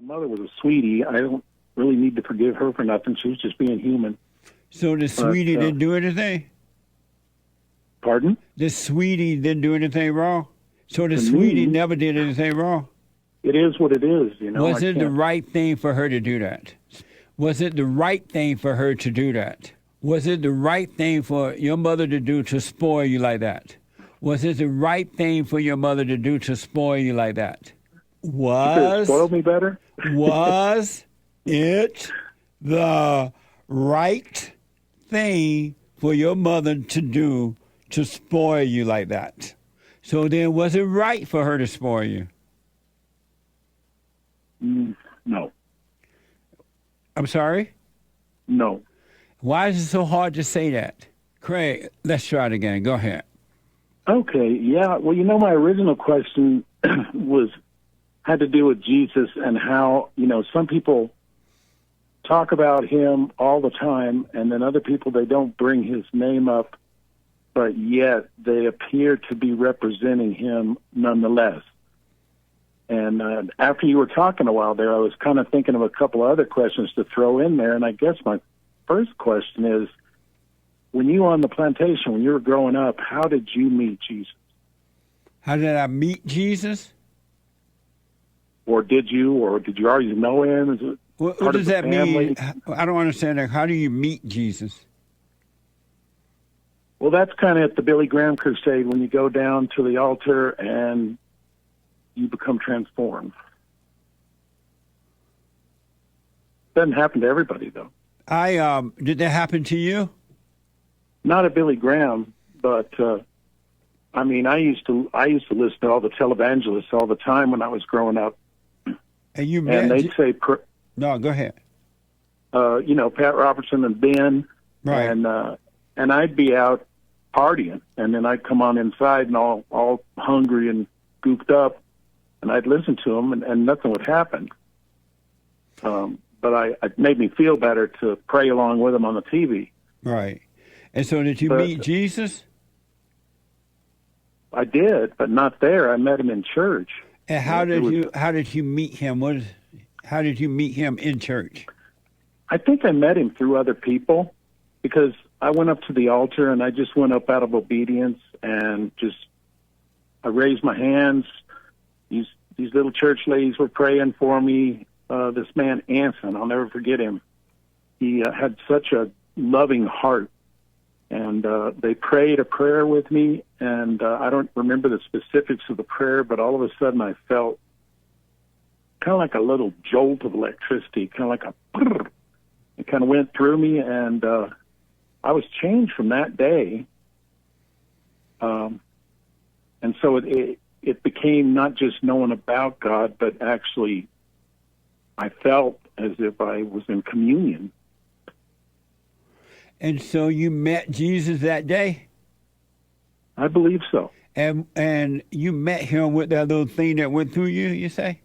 mother was a sweetie. I don't really need to forgive her for nothing. She was just being human. So the sweetie didn't do anything? Pardon? The sweetie didn't do anything wrong? So the To sweetie me, never did anything wrong? it is what it is, you know. Was it the right thing for her to do that? Was it the right thing for her to do that? Was it the right thing for your mother to do to spoil you like that? Was it the right thing for your mother to do to spoil you like that? Spoiled me better? Was it the right thing for your mother to do to spoil you like that? So then, was it right for her to spoil you? No. I'm sorry? No. Why is it so hard to say that? Craig, let's try it again. Go ahead. Okay, yeah. Well, you know, my original question had to do with Jesus and how, you know, some people talk about him all the time, and then other people, they don't bring his name up, but yet they appear to be representing him nonetheless. And after you were talking a while there, I was kind of thinking of a couple other questions to throw in there, and I guess my first question is, when you were on the plantation, when you were growing up, how did you meet Jesus? How did I meet Jesus? Or did you already know him? Is it what does that mean? I don't understand that. How do you meet Jesus? Well, that's kind of at the Billy Graham crusade when you go down to the altar and you become transformed. Doesn't happen to everybody, though. Did that happen to you? Not at Billy Graham, but I mean, I used to listen to all the televangelists all the time when I was growing up. And they'd say, "No, go ahead." You know, Pat Robertson and Ben, right? And I'd be out partying, and then I'd come on inside and all hungry and goofed up, and I'd listen to them, and nothing would happen. But it made me feel better to pray along with them on the TV. Right. And so, did you meet Jesus? I did, but not there. I met him in church. And how did you meet him? How did you meet him in church? I think I met him through other people, because I went up to the altar and I just went up out of obedience and I raised my hands. These little church ladies were praying for me. This man Anson, I'll never forget him. He had such a loving heart, and they prayed a prayer with me. And I don't remember the specifics of the prayer, but all of a sudden I felt kind of like a little jolt of electricity, kind of like a brrr. It kind of went through me, and I was changed from that day. And so it became not just knowing about God, but actually I felt as if I was in communion. And so you met Jesus that day? I believe so. And you met him with that little thing that went through you, you say?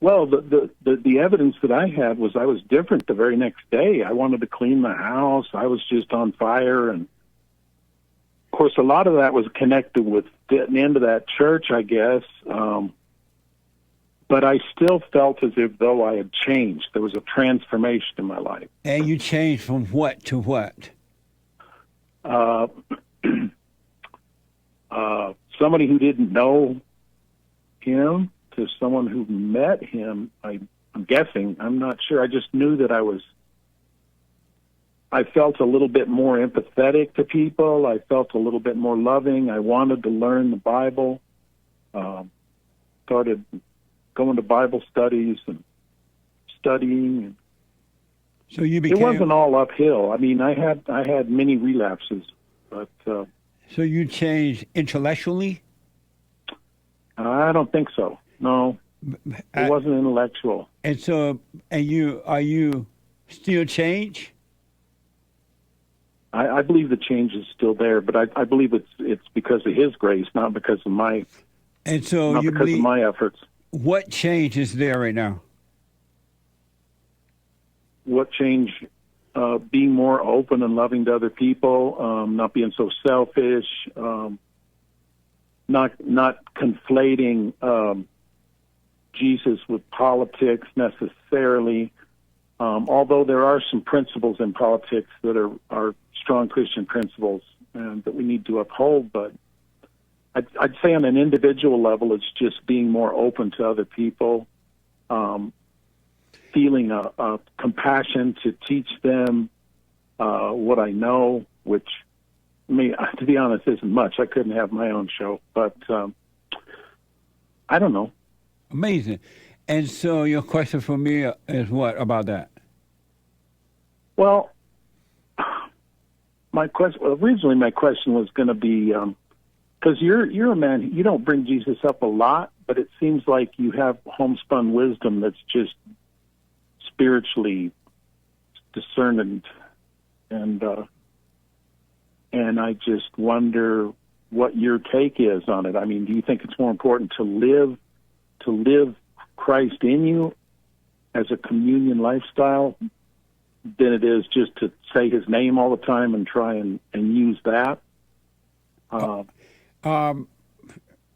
Well, the evidence that I had was I was different the very next day. I wanted to clean the house. I was just on fire. And, of course, a lot of that was connected with getting into that church, I guess. But I still felt as if though I had changed. There was a transformation in my life. And you changed from what to what? Somebody who didn't know him to someone who met him. I'm guessing. I'm not sure. I just knew that I felt a little bit more empathetic to people. I felt a little bit more loving. I wanted to learn the Bible. Started going to Bible studies and studying. So you became. It wasn't all uphill. I mean, I had many relapses, but. So you changed intellectually? I don't think so. No, it wasn't intellectual. And so, are you still changed? I believe the change is still there, but I believe it's because of His grace, not because of my. And so not because of my efforts. What change is there right now? What change? Being more open and loving to other people, not being so selfish, not conflating Jesus with politics necessarily, although there are some principles in politics that are strong Christian principles and that we need to uphold. But I'd say on an individual level, it's just being more open to other people, feeling a compassion to teach them what I know, which, I mean, to be honest, isn't much. I couldn't have my own show, but I don't know. Amazing. And so your question for me is what about that? Well, originally my question was going to be, because you're a man, you don't bring Jesus up a lot, but it seems like you have homespun wisdom that's just spiritually discerned, and I just wonder what your take is on it. I mean, do you think it's more important to live Christ in you as a communion lifestyle than it is just to say his name all the time and try and use that? I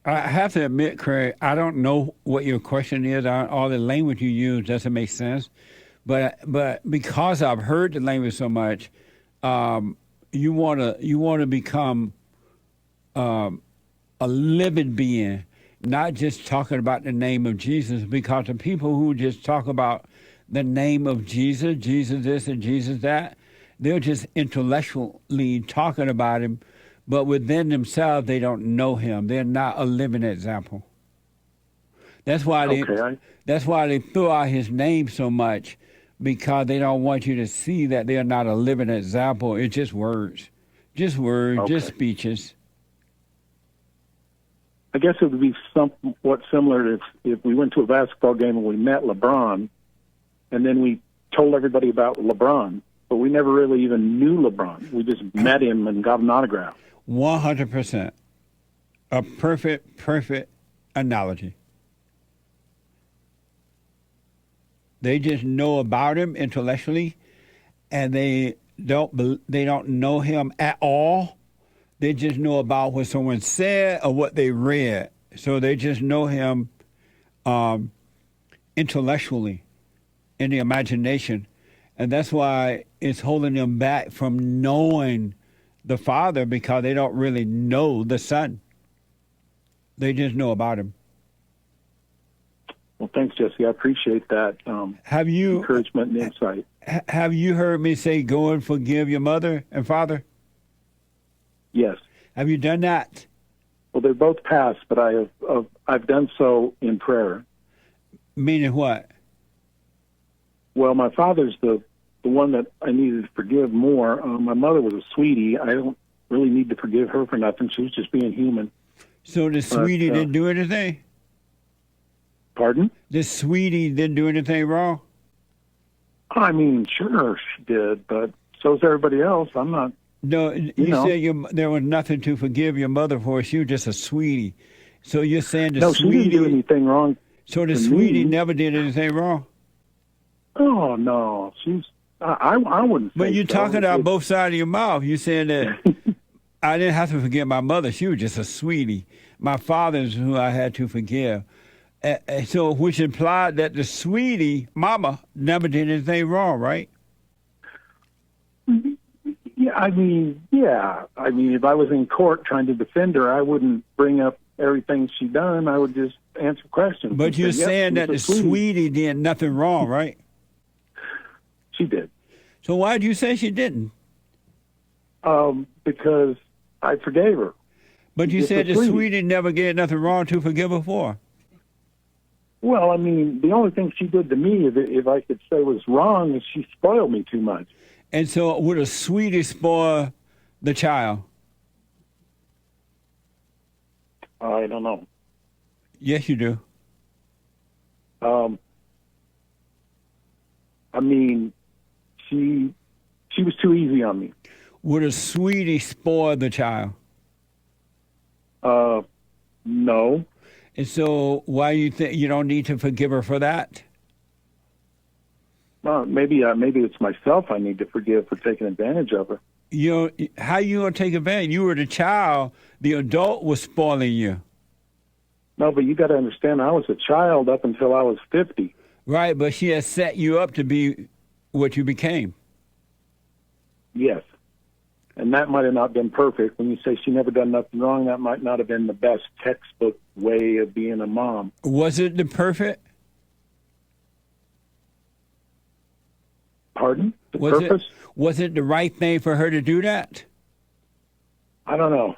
have to admit, Craig, I don't know what your question is. All the language you use doesn't make sense. But because I've heard the language so much, you want to become a living being, not just talking about the name of Jesus. Because the people who just talk about the name of Jesus, Jesus this and Jesus that, they're just intellectually talking about him, but within themselves they don't know him. They're not a living example. That's why they throw out his name so much, because they don't want you to see that they're not a living example. It's just words, just speeches. I guess it would be somewhat similar if we went to a basketball game and we met LeBron, and then we told everybody about LeBron, but we never really even knew LeBron. We just met him and got an autograph. 100%. A perfect analogy. They just know about him intellectually, and they don't know him at all. They just know about what someone said or what they read. So they just know him intellectually, in the imagination. And that's why it's holding them back from knowing the Father, because they don't really know the Son. They just know about him. Well, thanks, Jesse. I appreciate that encouragement and insight. Have you heard me say, go and forgive your mother and father? Yes. Have you done that? Well, they're both passed, but I've done so in prayer. Meaning what? Well, my father's the one that I needed to forgive more. My mother was a sweetie. I don't really need to forgive her for nothing. She was just being human. So the sweetie didn't do anything? Pardon? The sweetie didn't do anything wrong? I mean, sure she did, but so is everybody else. I'm not. No, you said there was nothing to forgive your mother for. She was just a sweetie. So you're saying the sweetie... No, she didn't do anything wrong. So the sweetie never did anything wrong? Oh, no. I wouldn't say But you're talking out both sides of your mouth. You're saying that I didn't have to forgive my mother. She was just a sweetie. My father's who I had to forgive. So which implied that the sweetie, mama, never did anything wrong, right? Yeah, I mean, if I was in court trying to defend her, I wouldn't bring up everything she done. I would just answer questions. But you're saying that the sweetie did nothing wrong, right? She did. So why did you say she didn't? Because I forgave her. But you said the sweetie never did nothing wrong to forgive her for. Well, I mean, the only thing she did to me, if I could say was wrong, is she spoiled me too much. And so would a sweetie spoil the child? I don't know. Yes, you do. I mean, she was too easy on me. Would a sweetie spoil the child? No. And so why you think you don't need to forgive her for that? Well, maybe it's myself I need to forgive for taking advantage of her. How you gonna take advantage? You were the child. The adult was spoiling you. No, but you got to understand, I was a child up until I was 50. Right, but she has set you up to be what you became. Yes. And that might have not been perfect. When you say she never done nothing wrong, that might not have been the best textbook way of being a mom. Was it the perfect? Pardon? The purpose? Was it the right thing for her to do that? I don't know.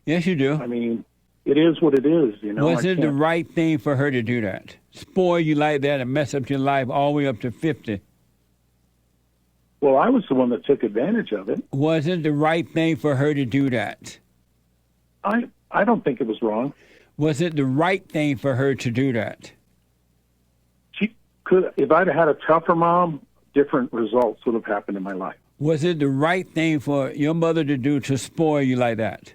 Yes, you do. I mean, it is what it is, you know. Was it the right thing for her to do that? Spoil you like that and mess up your life all the way up to 50? Well, I was the one that took advantage of it. Was it the right thing for her to do that? I don't think it was wrong. Was it the right thing for her to do that? She could, if I'd had a tougher mom, different results would have happened in my life. Was it the right thing for your mother to do to spoil you like that?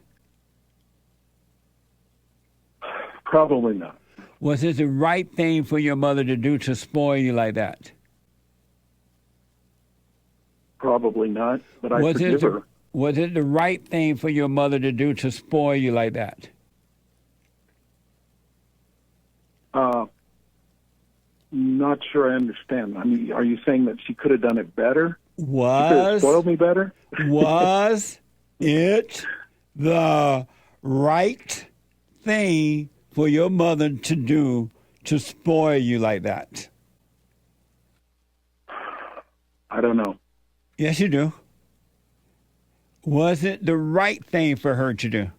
Probably not. Was it the right thing for your mother to do to spoil you like that? Probably not, but I forgive her. Was it the right thing for your mother to do to spoil you like that? Not sure I understand. I mean, are you saying that she could have done it better? She could have spoiled me better? Was it the right thing for your mother to do to spoil you like that? I don't know. Yes, you do. Was it the right thing for her to do?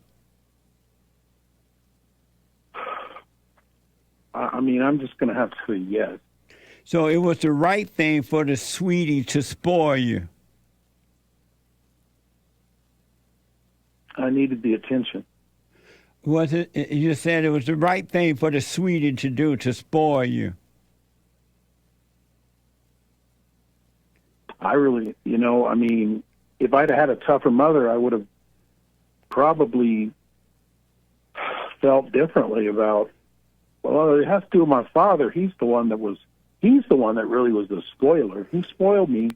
I mean, I'm just going to have to say yes. So it was the right thing for the sweetie to spoil you. I needed the attention. Was it? You said it was the right thing for the sweetie to do to spoil you. I really, I mean, if I'd had a tougher mother, I would have probably felt differently about, well, it has to do with my father. He's the one that really was the spoiler. He spoiled me.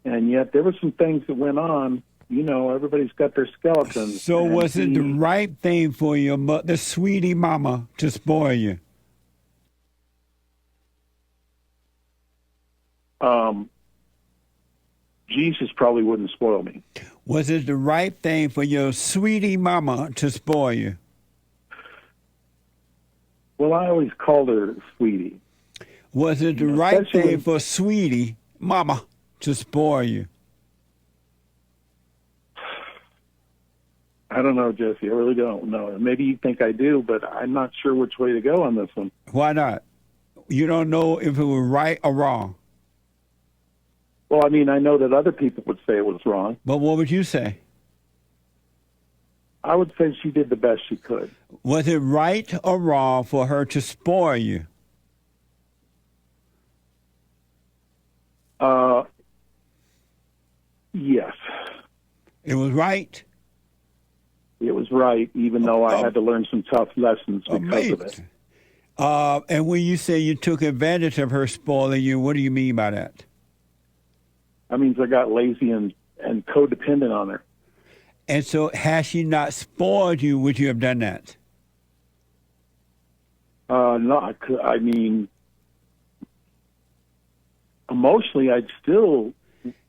And yet there were some things that went on. Everybody's got their skeletons. So was it the right thing for your the sweetie mama to spoil you? Jesus probably wouldn't spoil me. Was it the right thing for your sweetie mama to spoil you? Well, I always called her sweetie. Was it the right thing for sweetie mama to spoil you? I don't know, Jesse. I really don't know. Maybe you think I do, but I'm not sure which way to go on this one. Why not? You don't know if it was right or wrong. Well, I mean, I know that other people would say it was wrong. But what would you say? I would say she did the best she could. Was it right or wrong for her to spoil you? Yes. It was right? It was right, even though I had to learn some tough lessons because of it. And when you say you took advantage of her spoiling you, what do you mean by that? That means I got lazy and codependent on her. And so had she not spoiled you, would you have done that? No, I mean, emotionally, I'd still...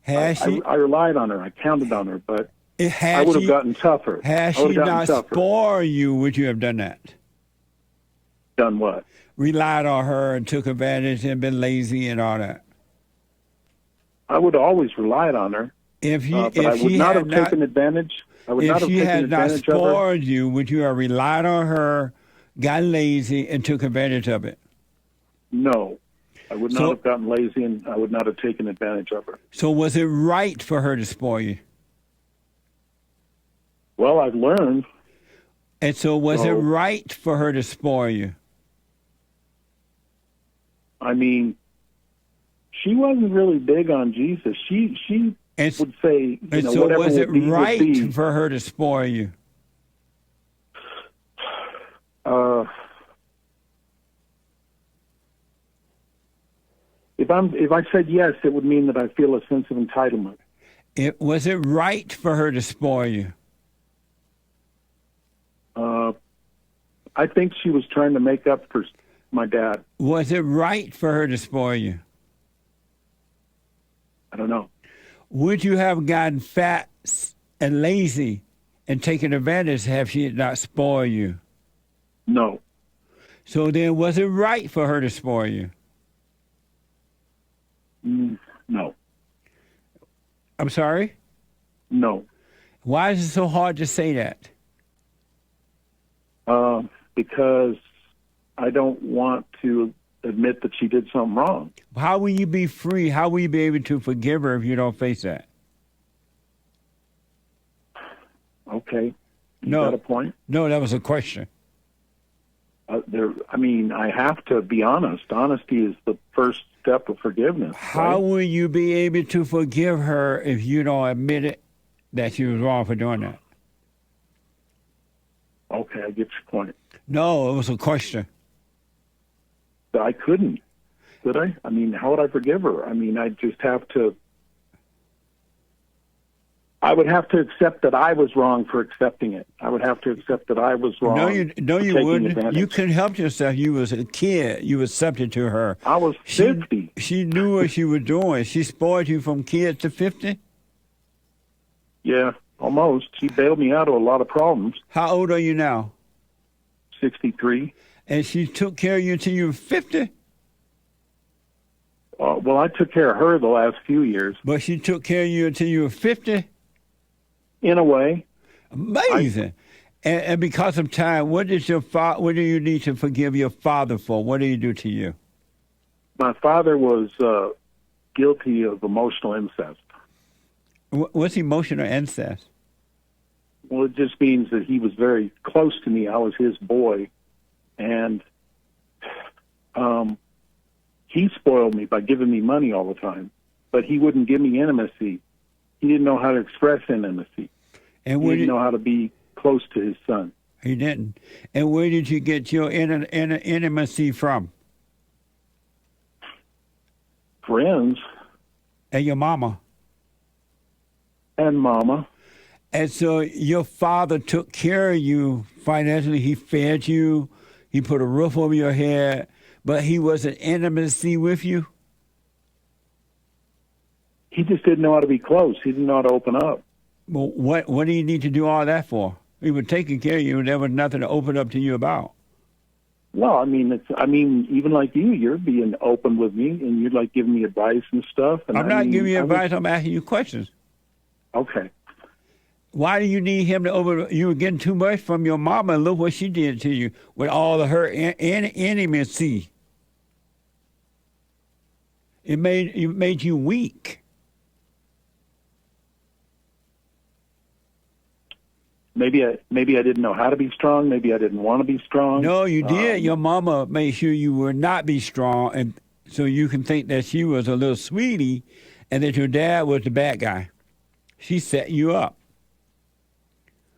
I relied on her. I counted on her, but I would have gotten tougher. Had she not spoiled you, would you have done that? Done what? Relied on her and took advantage and been lazy and all that. I would have always relied on her. But I would not have taken advantage. I would not have taken advantage of her. If she had not spoiled you, would you have relied on her, got lazy, and took advantage of it? No. I would not have gotten lazy, and I would not have taken advantage of her. So was it right for her to spoil you? Well, I've learned. And so was it right for her to spoil you? I mean, she wasn't really big on Jesus. She would say, so whatever was it right would be. for her to spoil you? If I said yes, it would mean that I feel a sense of entitlement. Was it right for her to spoil you? I think she was trying to make up for my dad. Was it right for her to spoil you? I don't know. Would you have gotten fat and lazy and taken advantage had she not spoiled you? No. So then, was it right for her to spoil you? No. I'm sorry? No. Why is it so hard to say that? Because I don't want to admit that she did something wrong. How will you be free? How will you be able to forgive her if you don't face that? Okay. You No. got a point? No, that was a question. I have to be honest. Honesty is the first step of forgiveness. How right? will you be able to forgive her if you don't admit it that she was wrong for doing that? Okay, I get your point. No, it was a question. But I couldn't, could I? I mean, how would I forgive her? I mean, I just have to. I would have to accept that I was wrong for accepting it. I would have to accept that I was wrong. No, you taking wouldn't. advantage. You couldn't help yourself. You was a kid. You was subject to her. I was 50. She knew what she was doing. She spoiled you from kid to 50? Yeah, almost. She bailed me out of a lot of problems. How old are you now? 63. And she took care of you until you were 50? Well, I took care of her the last few years. But she took care of you until you were 50? In a way. Amazing. And because of time, what do you need to forgive your father for? What did he do to you? My father was guilty of emotional incest. What's emotional incest? Well, it just means that he was very close to me. I was his boy. And he spoiled me by giving me money all the time. But he wouldn't give me intimacy. He didn't know how to express intimacy. And he didn't know how to be close to his son. He didn't. And where did you get your intimacy from? Friends. And your mama. And mama. And so your father took care of you financially. He fed you. He put a roof over your head. But he wasn't intimacy with you? He just didn't know how to be close. He didn't know how to open up. Well, what do you need to do all that for? He was taking care of you, and there was nothing to open up to you about. Well, I mean, even like you're being open with me, and you're like giving me advice and stuff. And I'm not giving you advice. I'm asking you questions. Okay. Why do you need him to open? You were getting too much from your mama, and look what she did to you with all of her intimacy. It made you weak. Maybe I didn't know how to be strong. Maybe I didn't want to be strong. No, you did. Your mama made sure you would not be strong, and so you can think that she was a little sweetie, and that your dad was the bad guy. She set you up.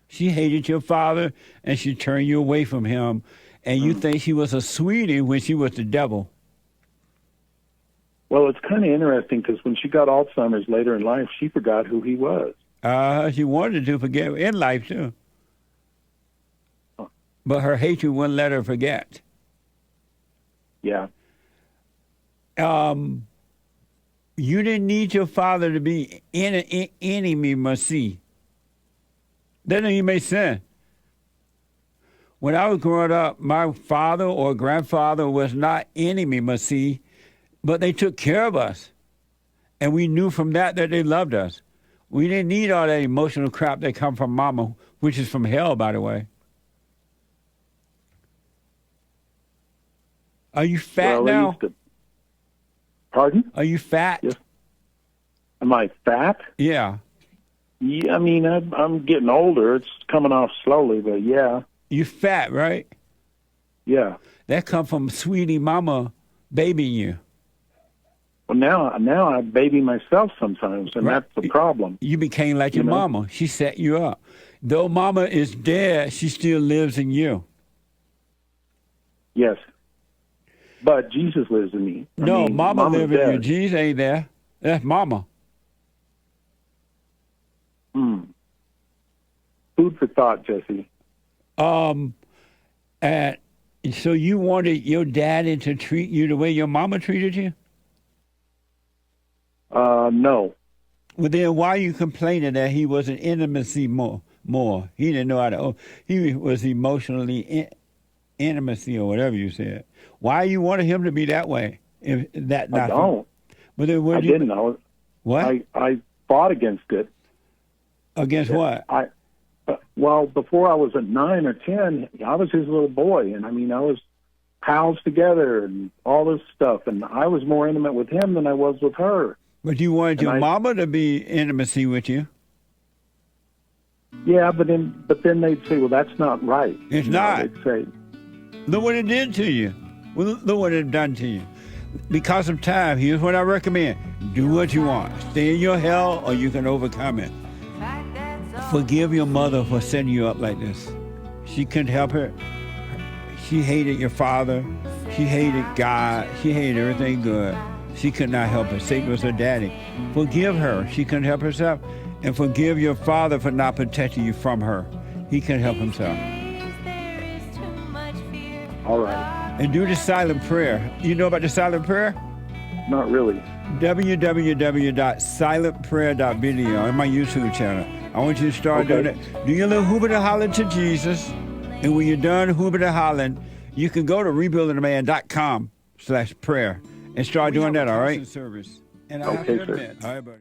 She hated your father, and she turned you away from him, and you think she was a sweetie when she was the devil. Well, it's kind of interesting because when she got Alzheimer's later in life, she forgot who he was. She wanted to forget in life, too. But her hatred wouldn't let her forget. Yeah. You didn't need your father to be enemy. That doesn't even make sense. When I was growing up, my father or grandfather was not enemy, but they took care of us. And we knew from that they loved us. We didn't need all that emotional crap that come from mama, which is from hell, by the way. Are you fat now? Pardon? Are you fat? Yes. Am I fat? Yeah. Yeah, I mean, I'm getting older. It's coming off slowly, but yeah. You fat, right? Yeah. That come from sweetie mama babying you. Well, now I baby myself sometimes, and Right. that's the problem. You became like your mama. She set you up. Though mama is dead, she still lives in you. Yes. But Jesus lives in me. Mama lives in you. dead. Jesus ain't there. That's mama. Food for thought, Jesse. And so you wanted your daddy to treat you the way your mama treated you? No. Well, then why are you complaining that he wasn't intimacy more? He didn't know how to. He was emotionally intimacy or whatever you said. Why you wanted him to be that way? If that I don't. But then I didn't. What? I fought against it. Against what? Well, before I was at 9 or 10, I was his little boy, and I mean, I was pals together and all this stuff, and I was more intimate with him than I was with her. But you wanted your mama to be intimacy with you. Yeah, but then they'd say, well, that's not right. It's not. They'd say, look what it did to you. Well, look what it done to you. Because of time, here's what I recommend. Do what you want. Stay in your hell or you can overcome it. Forgive your mother for setting you up like this. She couldn't help her. She hated your father. She hated God. She hated everything good. She could not help it. Satan was her daddy. Forgive her. She couldn't help herself. And forgive your father for not protecting you from her. He couldn't help himself. all right. And do the silent prayer. You know about the silent prayer? Not really. www.silentprayer.video on my YouTube channel. I want you to start doing it. Do your little hooping and hollering to Jesus. And when you're done hooping and hollering, you can go to rebuildingtheman.com/prayer and start doing that, all right? Service. And I have to admit, all right, buddy.